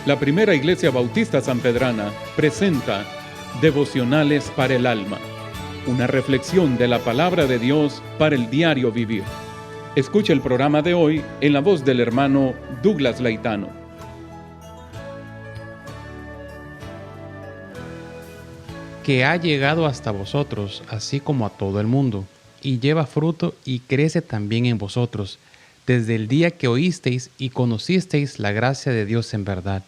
La Primera Iglesia Bautista Sanpedrana presenta Devocionales para el Alma, una reflexión de la Palabra de Dios para el diario vivir. Escucha el programa de hoy en la voz del hermano Douglas Laitano. Que ha llegado hasta vosotros, así como a todo el mundo, y lleva fruto y crece también en vosotros, desde el día que oísteis y conocisteis la gracia de Dios en verdad,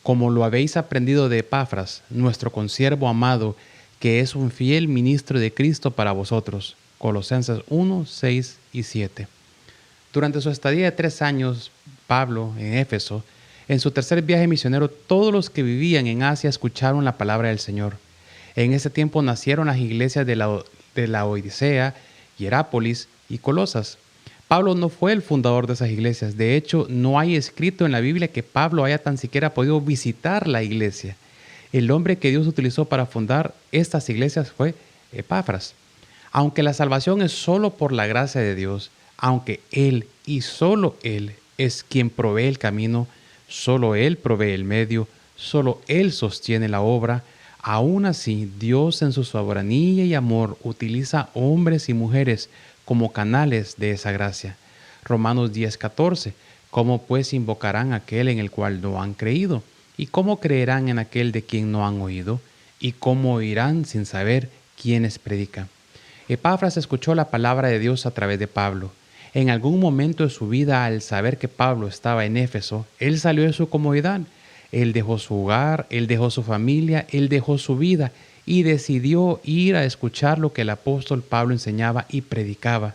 como lo habéis aprendido de Epafras, nuestro consiervo amado, que es un fiel ministro de Cristo para vosotros. Colosenses 1, 6 y 7. Durante su estadía de 3 años, Pablo, en Éfeso, en su tercer viaje misionero, todos los que vivían en Asia escucharon la palabra del Señor. En ese tiempo nacieron las iglesias de la Odisea, Hierápolis y Colosas. Pablo no fue el fundador de esas iglesias. De hecho, no hay escrito en la Biblia que Pablo haya tan siquiera podido visitar la iglesia. El hombre que Dios utilizó para fundar estas iglesias fue Epafras. Aunque la salvación es solo por la gracia de Dios, aunque Él y solo Él es quien provee el camino, solo Él provee el medio, solo Él sostiene la obra, aún así Dios en su soberanía y amor utiliza hombres y mujeres como canales de esa gracia. Romanos 10:14. ¿Cómo pues invocarán a aquel en el cual no han creído? ¿Y cómo creerán en aquel de quien no han oído? ¿Y cómo oirán sin saber quiénes predican? Epafras escuchó la palabra de Dios a través de Pablo. En algún momento de su vida, al saber que Pablo estaba en Éfeso, él salió de su comodidad. Él dejó su hogar, él dejó su familia, él dejó su vida y decidió ir a escuchar lo que el apóstol Pablo enseñaba y predicaba.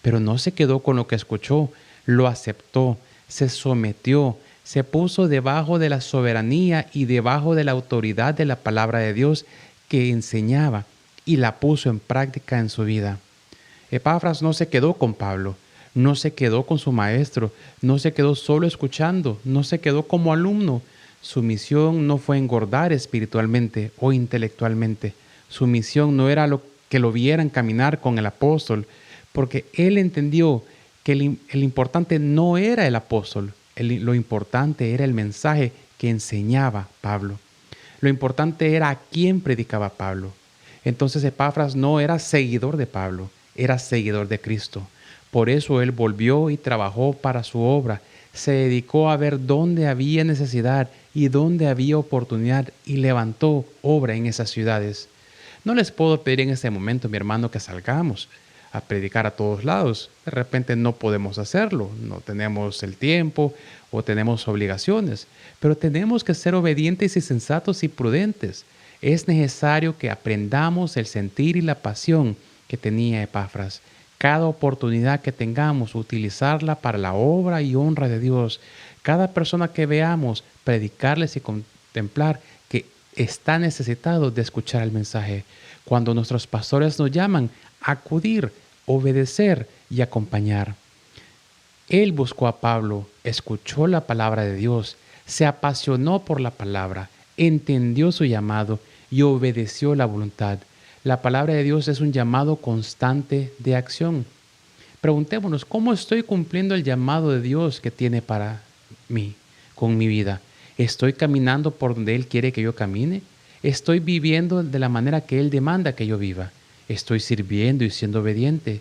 Pero no se quedó con lo que escuchó, lo aceptó, se sometió, se puso debajo de la soberanía y debajo de la autoridad de la palabra de Dios que enseñaba y la puso en práctica en su vida. Epafras no se quedó con Pablo, no se quedó con su maestro, no se quedó solo escuchando, no se quedó como alumno. Su misión no fue engordar espiritualmente o intelectualmente. Su misión no era que lo vieran caminar con el apóstol, porque él entendió que el importante no era el apóstol, lo importante era el mensaje que enseñaba Pablo. Lo importante era a quién predicaba Pablo. Entonces Epafras no era seguidor de Pablo, era seguidor de Cristo. Por eso él volvió y trabajó para su obra. Se dedicó a ver dónde había necesidad y dónde había oportunidad y levantó obra en esas ciudades. No les puedo pedir en este momento, mi hermano, que salgamos a predicar a todos lados. De repente no podemos hacerlo, no tenemos el tiempo o tenemos obligaciones, pero tenemos que ser obedientes y sensatos y prudentes. Es necesario que aprendamos el sentir y la pasión que tenía Epafras. Cada oportunidad que tengamos, utilizarla para la obra y honra de Dios. Cada persona que veamos, predicarles y contemplar que está necesitado de escuchar el mensaje. Cuando nuestros pastores nos llaman, acudir, obedecer y acompañar. Él buscó a Pablo, escuchó la palabra de Dios, se apasionó por la palabra, entendió su llamado y obedeció la voluntad. La palabra de Dios es un llamado constante de acción. Preguntémonos, ¿cómo estoy cumpliendo el llamado de Dios que tiene para mí, con mi vida? ¿Estoy caminando por donde Él quiere que yo camine? ¿Estoy viviendo de la manera que Él demanda que yo viva? ¿Estoy sirviendo y siendo obediente?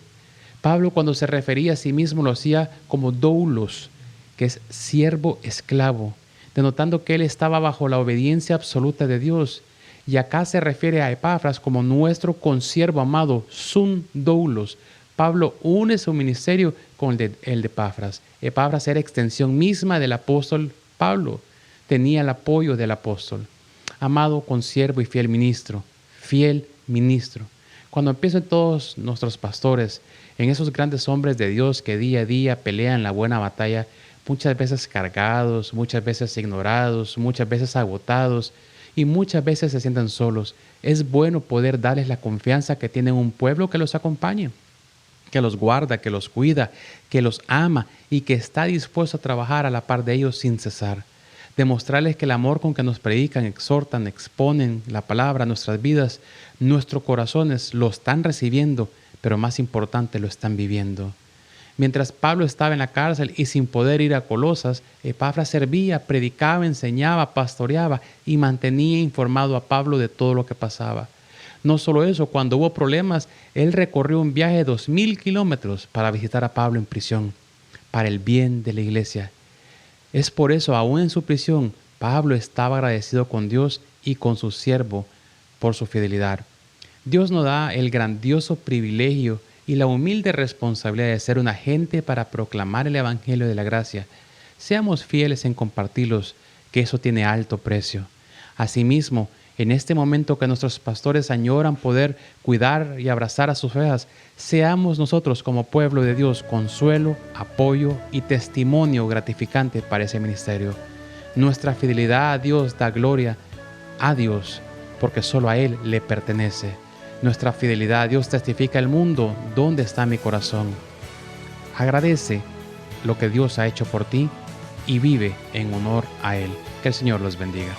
Pablo, cuando se refería a sí mismo, lo hacía como doulos, que es siervo esclavo, denotando que él estaba bajo la obediencia absoluta de Dios. Y acá se refiere a Epafras como nuestro consiervo amado, sun doulos. Pablo une su ministerio con el de Epafras. Epafras era extensión misma del apóstol Pablo. Tenía el apoyo del apóstol. Amado consiervo y fiel ministro. Fiel ministro. Cuando empiezan todos nuestros pastores, en esos grandes hombres de Dios que día a día pelean la buena batalla, muchas veces cargados, muchas veces ignorados, muchas veces agotados, y muchas veces se sienten solos. Es bueno poder darles la confianza que tienen un pueblo que los acompañe, que los guarda, que los cuida, que los ama y que está dispuesto a trabajar a la par de ellos sin cesar. Demostrarles que el amor con que nos predican, exhortan, exponen la palabra a nuestras vidas, nuestros corazones lo están recibiendo, pero más importante, lo están viviendo. Mientras Pablo estaba en la cárcel y sin poder ir a Colosas, Epafras servía, predicaba, enseñaba, pastoreaba y mantenía informado a Pablo de todo lo que pasaba. No solo eso, cuando hubo problemas, él recorrió un viaje de 2000 kilómetros para visitar a Pablo en prisión, para el bien de la iglesia. Es por eso, aún en su prisión, Pablo estaba agradecido con Dios y con su siervo por su fidelidad. Dios nos da el grandioso privilegio y la humilde responsabilidad de ser un agente para proclamar el Evangelio de la gracia. Seamos fieles en compartirlos, que eso tiene alto precio. Asimismo, en este momento que nuestros pastores añoran poder cuidar y abrazar a sus ovejas, seamos nosotros como pueblo de Dios consuelo, apoyo y testimonio gratificante para ese ministerio. Nuestra fidelidad a Dios da gloria a Dios, porque solo a Él le pertenece. Nuestra fidelidad a Dios testifica al mundo dónde está mi corazón. Agradece lo que Dios ha hecho por ti y vive en honor a Él. Que el Señor los bendiga.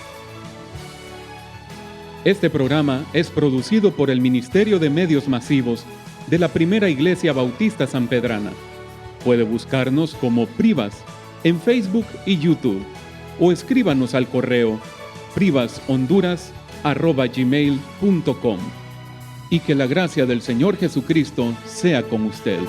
Este programa es producido por el Ministerio de Medios Masivos de la Primera Iglesia Bautista Sanpedrana. Puede buscarnos como Privas en Facebook y YouTube o escríbanos al correo privashonduras@gmail.com. Y que la gracia del Señor Jesucristo sea con usted.